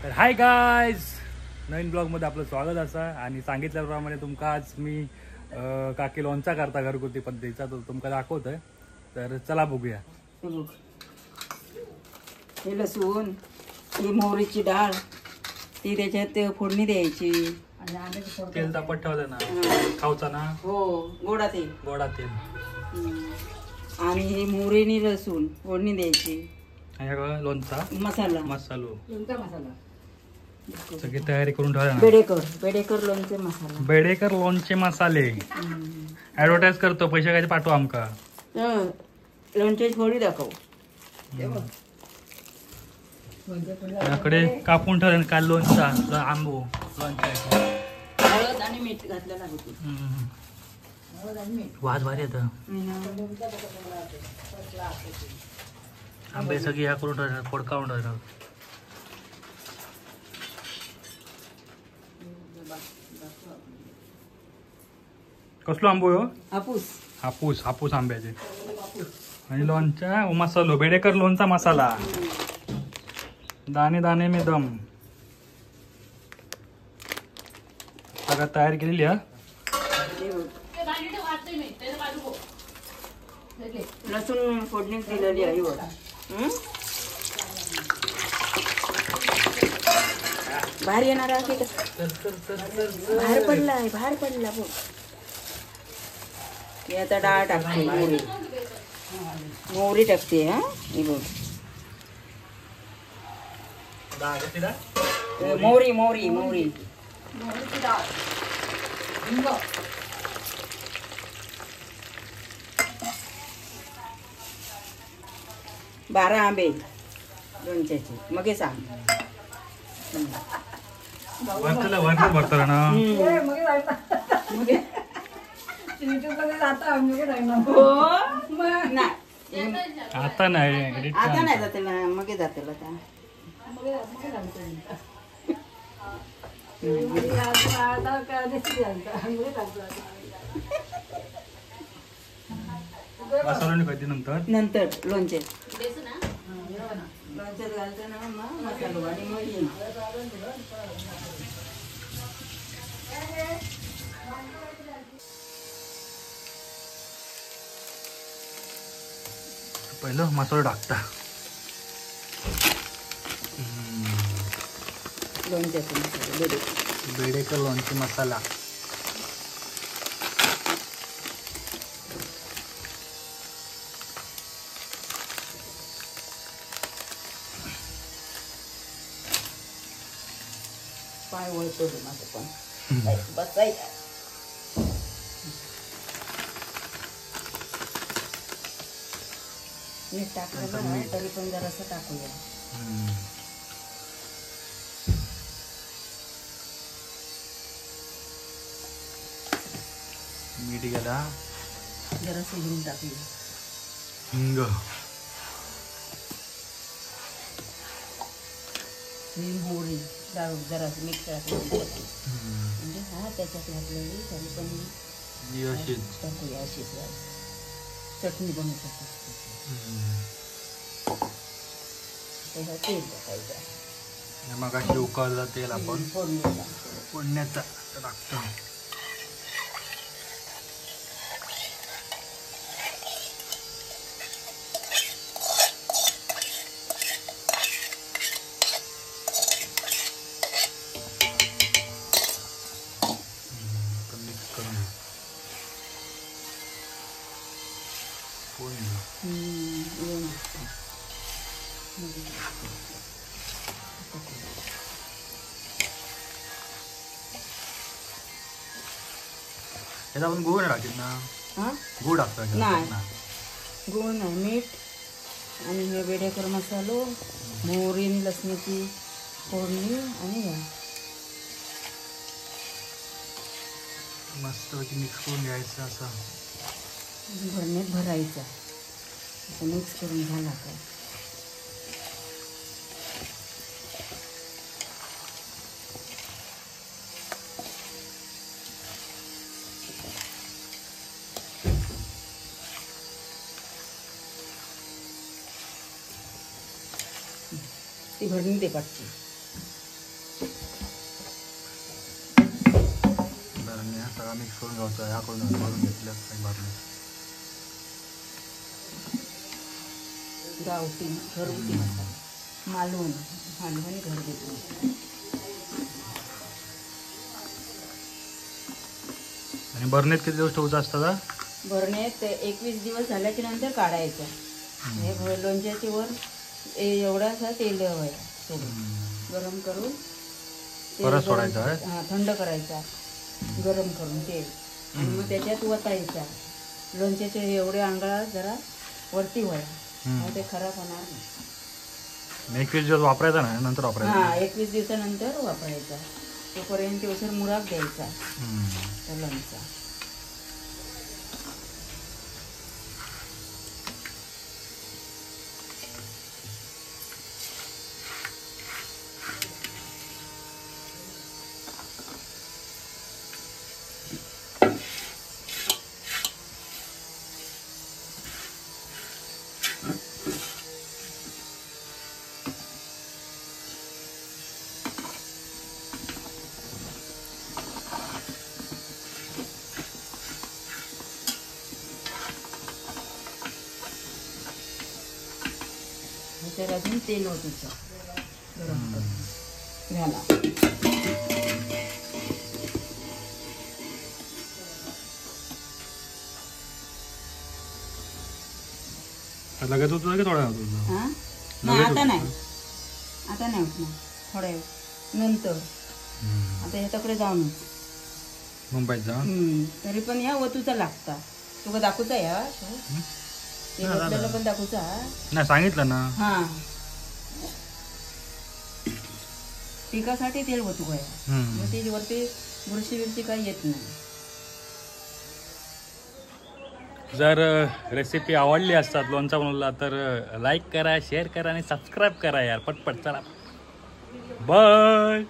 तर hi guys, नवीन ब्लॉगमध्ये आपलं स्वागत असा आणि सांगितल्याप्रमाणे तुमका आज मी काकी लोणचा करता घरगुती पद्धतीचा तो तुमका दाखवतोय. तर चला बघूया. हे लसूण, ही मोहरीची डाळ, ती त्याच्यात फोडणी द्यायची. तेल तापत ठेवलं ना, खाऊचा ना. हो, गोडा तेल. गोडा तेल आणि हे मोहरीनी लसूण फोडणी द्यायची. लोणचा मसाला लोणचा मसाला सगळी तयारी करून ठेवल्या ना. बेडेकर लोणचे मसाला. बेडेकर लोणचे मसाले ऍडव्हर्टाइज करतो, पैसे काय पाठवा आमका. लोणच्याची फोडी दाखव. याकडे कापून ठेवले काल लोणचा आंबो लोणचा. हळद आणि मीठ घातलं लागते. वाज भारी येतं. आंबे सगळी ह्या करून ठेवणार, फोडकावून ठेवणार. कसलो आंबो हो? हापूस आंब्याचे. आणि लोणचा मसालो बेडेकर लोणचा मसाला. दाणे दाणे में दम सगळं तयार केलेली आहे. लसूण फोडणी दिलेली आहे. बाहेर येणार आहे की बाहेर पडला बघ. मी आता डाळ टाकते. मोहरी टाकते. ही बघ, मोहरी 12 आंबे लोणच्याचे. मग हे सांग भरतला ना. आता नाही जाते ना. मग जाते कधी नंतर लोणच्यात घालते ना मसाला. आणि पहिलं मसाला टाकता. बेडेकर लोणचे मसाला. पाय वळतो माझं पण बसायचं. मीठ टाकलं तरी पण जरासं टाकूया. मीठ गेला, जरासं हिंग टाकूया. हिंग मोहरी डाळून जरासं मिक्स टाकूया. म्हणजे त्याच्यात घातलेली तरी पण टाकूया. अशीच चटणी बनवू शकतो. त्याच्यात तेल टाकायचं. मग अशी उकळलं तेल आपण फोडण्याचा टाकतो. आपण गुळ टाकत ना. गुळ टाकतो गुळ नाही, मीठ आणि हे बेडेकर मसालो, मोहरी आणि लसणाची फोडणी आणि मस्त मिक्स करून घ्यायचं. असं भरण्यात भरायचं. मिक्स करून झाला का ती भरणी ते पाठची. सगळा मिक्स करून घ्यायचा. ह्या करून भरून घेतल्या भरणे गावठी घरगुती मसाला मालवण आणि घरगुती. आणि भरणीत किती दिवस ठेवूचं असतं? भरणीत 21 दिवस झाल्याच्या नंतर काढायचं. हे लोणच्याची वर एवढासा तेल सोडून गरम करून परत सोडायचं आहे. हां, थंड करायचा गरम करून तेल आणि मग त्याच्यात वतायचा. लोणच्याचे एवढे आंगळा जरा वरती व्हायला मग ते खराब होणार नाही. 21 दिवस वापरायचा नाही नंतर वापरायचा. हां, 21 दिवसानंतर वापरायचा. तोपर्यंत दिवसभर मुराब द्यायचा त्या लोणचा. त्याला अजून तेल ओतूचं गरम करून झाला. लगेच होतं की थोडा होतं? हां, नाही आता नाही उठणार. थोड्या वेळ नंतर आता ह्याच्याकडे जाऊन मुंबईत जा. तरी पण या वतूचा लागता. तुका दाखवता या आपल्याला पण दाखवता. नाही सांगितलं ना. हां, पिकासाठी तेल वतू काय मग ती वरती बुरशी बिरशी काही येत नाही. जर रेसिपी आवडली असतात लोणचा बनवला तर लाईक करा, शेअर करा आणि सबस्क्राईब करा यार पटपट. चला बाय.